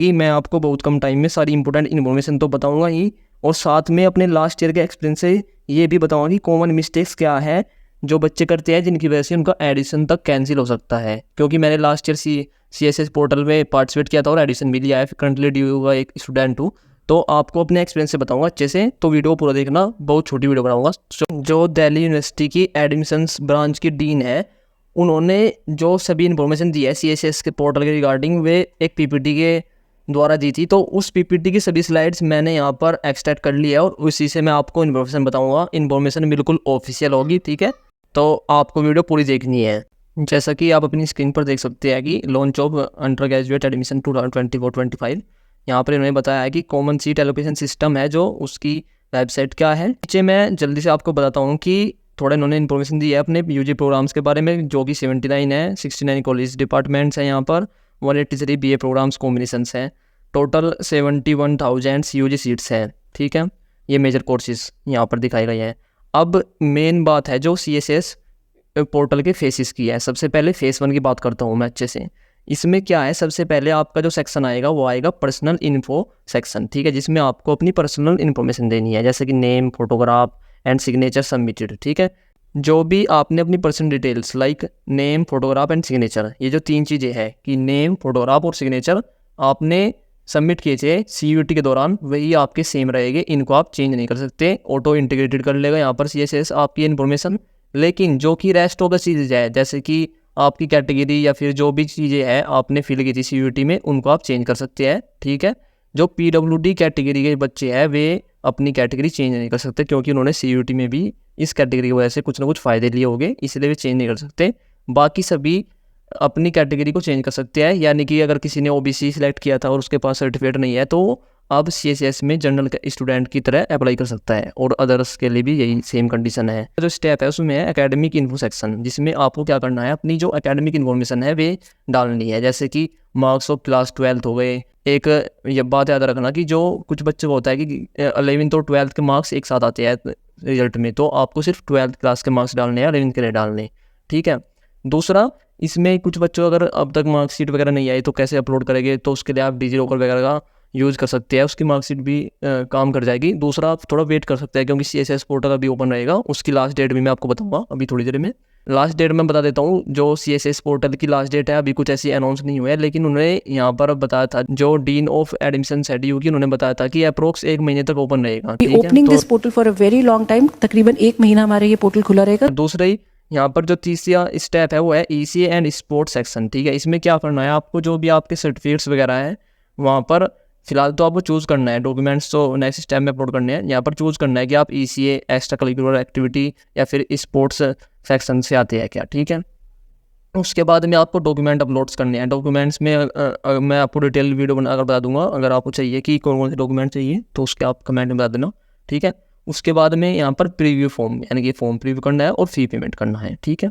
कि मैं आपको बहुत कम टाइम में सारी इंपॉर्टेंट इन्फॉर्मेशन तो बताऊंगा ही, और साथ में अपने लास्ट ईयर के एक्सपीरियंस से ये भी बताऊंगा कि कॉमन मिस्टेक्स क्या है जो बच्चे करते हैं जिनकी वजह से उनका एडिशन तक कैंसिल हो सकता है। क्योंकि मैंने लास्ट ईयर CSS पोर्टल में पार्टिसिपेट किया था और एडिशन भी लिया है, करंटली ड्यू का एक स्टूडेंट हूँ। तो आपको अपने एक्सपीरियंस से बताऊंगा अच्छे से, तो वीडियो पूरा देखना, बहुत छोटी वीडियो बनाऊंगा। जो दिल्ली यूनिवर्सिटी की एडमिशंस ब्रांच की डीन है, उन्होंने जो सभी इन्फॉर्मेशन दी है CSS के पोर्टल के रिगार्डिंग, वे एक PPT के द्वारा दी थी। तो उस PPT की सभी स्लाइड्स मैंने यहाँ पर एक्सट्रैक्ट कर लिया है और उसी से मैं आपको इन्फॉर्मेशन बताऊंगा। इन्फॉर्मेशन बिल्कुल ऑफिशियल होगी, ठीक है। तो आपको वीडियो पूरी देखनी है। जैसा कि आप अपनी स्क्रीन पर देख सकते हैं कि launch of under graduate admission 2024-25, यहाँ पर इन्होंने बताया है कि कॉमन सीट एलोकेशन सिस्टम है जो उसकी वेबसाइट क्या है। नीचे मैं जल्दी से आपको बताता हूँ कि थोड़ा इन्होंने इन्फॉर्मेशन दी है अपने UG प्रोग्राम्स के बारे में, जो कि 79 है, 69 कॉलेज डिपार्टमेंट्स हैं यहाँ पर, 183 BA प्रोग्राम्स कॉम्बिनेशंस हैं, टोटल 71,000 CUG सीट्स हैं, ठीक है। ये मेजर कोर्सेज यहाँ पर दिखाए गए हैं। अब मेन बात है जो CSS पोर्टल के फेसेस की है। सबसे पहले फेस 1 की बात करता हूँ मैं अच्छे से। इसमें क्या है, सबसे पहले आपका जो सेक्शन आएगा वो आएगा पर्सनल इन्फो सेक्शन, ठीक है, जिसमें आपको अपनी पर्सनल इन्फॉर्मेशन देनी है, जैसे कि name, photograph and signature submitted, ठीक है। जो भी आपने अपनी personal details like name, photograph and signature, ये जो 3 चीज़ें हैं कि नेम, फोटोग्राफ और सिग्नेचर आपने सबमिट किए थे CUT के दौरान, वही आपके सेम रहेंगे, इनको आप चेंज नहीं कर सकते। ऑटो इंटीग्रेटेड कर लेगा यहाँ पर CSS आपकी इन्फॉर्मेशन। लेकिन जो कि रेस्ट ऑफ द चीज़ें है, जैसे कि आपकी कैटेगरी या फिर जो भी चीज़ें हैं आपने फिल की थी CUT में, उनको आप चेंज कर सकते हैं, ठीक है। जो PWD कैटेगरी के बच्चे हैं वे अपनी कैटेगरी चेंज नहीं कर सकते, क्योंकि उन्होंने CUT में भी इस कैटेगरी की वजह से कुछ ना कुछ फ़ायदे लिए होंगे, इसलिए वे चेंज नहीं कर सकते। बाकी सभी अपनी कैटेगरी को चेंज कर सकते हैं, यानी कि अगर किसी ने OBC सिलेक्ट किया था और उसके पास सर्टिफिकेट नहीं है तो अब CSS में जनरल स्टूडेंट की तरह अप्लाई कर सकता है, और अदर्स के लिए भी यही सेम कंडीशन है। जो स्टेप है उसमें है एकेडमिक इन्फो सेक्शन, जिसमें आपको क्या करना है, अपनी जो एकेडमिक इन्फॉर्मेशन है वे डालनी है, जैसे कि मार्क्स ऑफ क्लास 12 हो गए। एक ये बात याद रखना कि जो कुछ बच्चों को होता है कि 11th और 12th के मार्क्स एक साथ आते हैं रिजल्ट में, तो आपको सिर्फ 12th क्लास के मार्क्स डालने हैं, 11th के लिए डालने, ठीक है। दूसरा, इसमें कुछ बच्चों अगर अब तक मार्कशीट वगैरह नहीं आई तो कैसे अपलोड करेंगे, तो उसके लिए आप डिजिलॉकर वगैरह का यूज़ कर सकते हैं, उसकी मार्कशीट भी काम कर जाएगी। दूसरा, आप थोड़ा वेट कर सकते हैं क्योंकि CSS पोर्टल अभी ओपन रहेगा, उसकी लास्ट डेट भी मैं आपको बताऊंगा अभी थोड़ी देर में। लास्ट डेट मैं बता देता हूँ, जो CSS पोर्टल की लास्ट डेट है अभी कुछ ऐसी अनाउंस नहीं हुआ है, लेकिन उन्होंने यहाँ पर बताया था, जो डीन ऑफ एडमिशन CDU की, उन्होंने बताया था कि अप्रोक्स 1 महीने तक ओपन रहेगा, ठीक है। Opening this portal for a very long time, तकरीबन 1 महीना हमारे ये पोर्टल खुला रहेगा। दूसरा ही यहाँ पर जो तीसरा स्टेप है वो है ECA एंड स्पोर्ट्स सेक्शन, ठीक है। इसमें क्या करना है, आपको जो भी आपके सर्टिफिकेट्स वगैरह हैं वहाँ पर फिलहाल तो आपको चूज़ करना है, डॉक्यूमेंट्स तो नेक्स्ट स्टेप में अपलोड करने हैं। यहाँ पर चूज़ करना है कि आप ECA एक्स्ट्रा करिकुलर एक्टिविटी या फिर स्पोर्ट्स सेक्शन से आते हैं क्या, ठीक है। उसके बाद में आपको डॉक्यूमेंट अपलोड्स करने हैं। डॉक्यूमेंट्स में मैं आपको डिटेल वीडियो बनाकर बता दूंगा, अगर आपको चाहिए कि कौन कौन से डॉक्यूमेंट चाहिए तो उसके आप कमेंट में बता देना, ठीक है। उसके बाद में यहाँ पर प्रीव्यू फॉर्म, यानी कि फॉर्म प्रीव्यू करना है और फी पेमेंट करना है, ठीक है।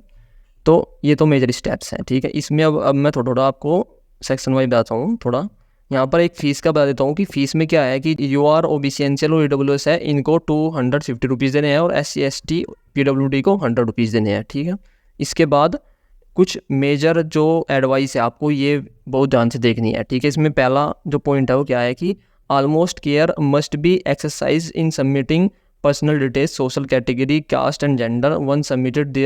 तो ये तो मेजर स्टेप्स हैं, ठीक है। इसमें अब मैं थोड़ा आपको सेक्शन वाइज बताता हूँ। थोड़ा यहाँ पर एक फ़ीस का बता देता हूँ कि फ़ीस में क्या है कि UR OBC NCL और EWS है, इनको 250 रुपीज़ देने हैं, और SC ST PWD को 100 रुपीज़ देने हैं, ठीक है। इसके बाद कुछ मेजर जो एडवाइस है आपको ये बहुत ध्यान से देखनी है, ठीक है। इसमें पहला जो पॉइंट है वो क्या है कि almost care must be exercise in submitting personal details, social category, caste and gender one submitted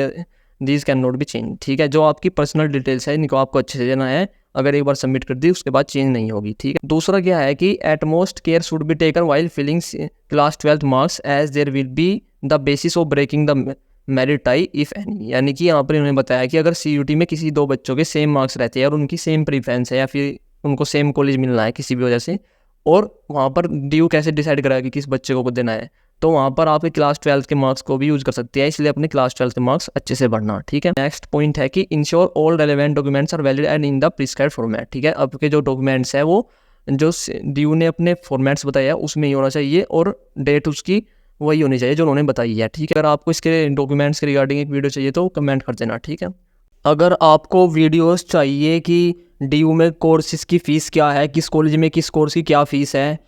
these can not be change, ठीक है। जो आपकी पर्सनल डिटेल्स है इनको आपको अच्छे से देना है, अगर एक बार सबमिट कर दी उसके बाद चेंज नहीं होगी, ठीक है। दूसरा क्या है कि utmost care should be taken while filling class 12 marks as there will be the basis of breaking the merit tie if any, यानी कि यहाँ पर इन्होंने बताया कि अगर CUT में किसी 2 बच्चों के सेम मार्क्स रहते हैं और उनकी सेम प्रीफरेंस है या फिर उनको सेम कॉलेज मिलना है किसी भी वजह से, और वहाँ पर DU कैसे डिसाइड करा कि किस बच्चे को देना है, तो वहाँ पर आपके क्लास 12 के मार्क्स को भी यूज़ कर सकते हैं, इसलिए अपने क्लास 12 के मार्क्स अच्छे से बढ़ना, ठीक है। नेक्स्ट पॉइंट है कि ensure all relevant documents are valid and in the prescribed format, ठीक है। आपके जो डॉक्यूमेंट्स है वो जो DU ने अपने फॉर्मेट्स बताया उसमें ही होना चाहिए, और डेट उसकी वही होनी चाहिए जो उन्होंने बताई है, ठीक है। अगर आपको इसके डॉक्यूमेंट्स के रिगार्डिंग एक वीडियो चाहिए तो कमेंट कर देना, ठीक है। अगर आपको वीडियोस चाहिए कि DU में कोर्सेज की फ़ीस क्या है, किस कॉलेज में किस कोर्स की क्या फ़ीस है,